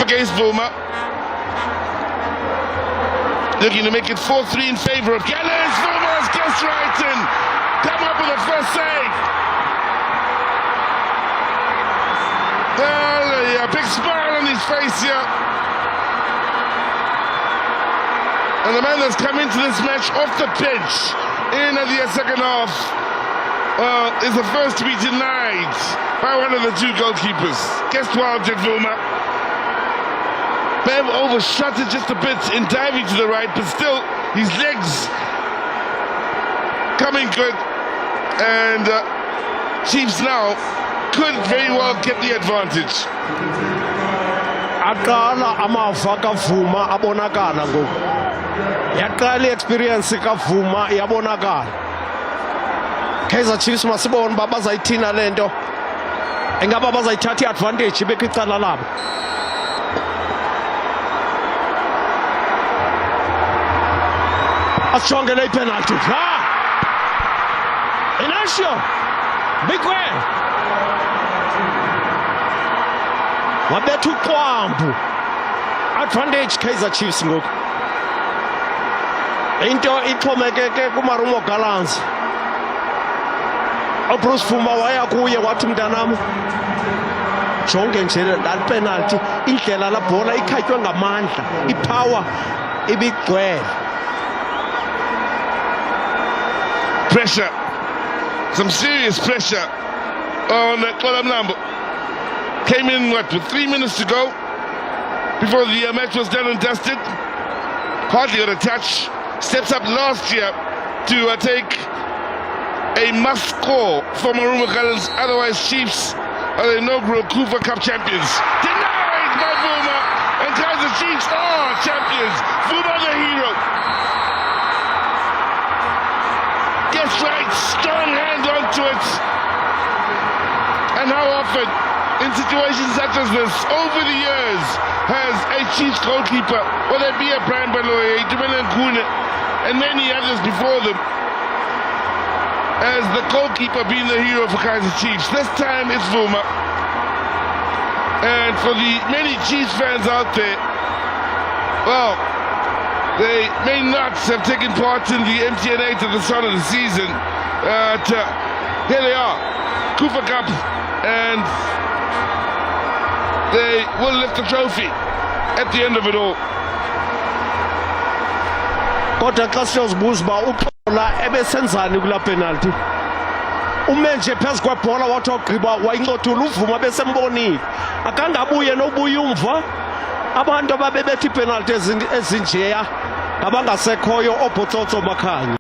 against Vuma. Looking to make it 4-3 in favor of gallants. Vuma has guessed right and come up with a first save. A big smile on his face here. And the man that's come into this match off the pitch in the second half is the first to be denied by one of the two goalkeepers. Guessed well, Vuma. Bev overshot it just a bit in diving to the right, but still his legs coming good. And Chiefs now could very well get the advantage. Akala amafa kavuma abonakala ngoku. Yaqala experience kavuma yabonakala. Kaizer Chiefs masibona uba bazayithina lento. Engaba bazayithatha iadvantage bekwicala labo. Asijonge le penalty. Inacio. Big way. Wabetha uqwambu. Advantage Kaizer Chiefs ngoku. Into ixhomekeke kuMaromo gallants. Bruce Fuma waya kuye wathi mntanam jonge nje la penalty indlela la bhola ikhatywe ngamandla ipower ibigcwele. Pressure, some serious pressure on Maromo. Came in with 3 minutes to go before the match was done and dusted. Hardly got a touch. Steps up last year to take a must score for Maromo gallants. Otherwise, Chiefs are the inaugural Kufa Cup champions. Denied by Vuma, and Kaizer Chiefs are champions. Vuma the hero. Gets right, strong hand onto it. And how often, in situations such as this, over the years, has a Chiefs goalkeeper, whether it be a Brian Baloye, and many others before them, as the goalkeeper being the hero for Kaizer Chiefs. This time it's Vuma. And for the many Chiefs fans out there, well, they may not have taken part in the MTN8 at the start of the season. Here they are, Kufa Cup, and they will lift the trophy at the end of it all. Kodwa xa siyozibuza uba uxola ebesenzani kula penalty. Umenje phezu kwebhola wathi ogqiba wayincothula uVuma besembonile. Akangabuye nobuya umva. Abantu ababebethi penalty ezinjeya abangasekhoyo obhotsotso makhanya.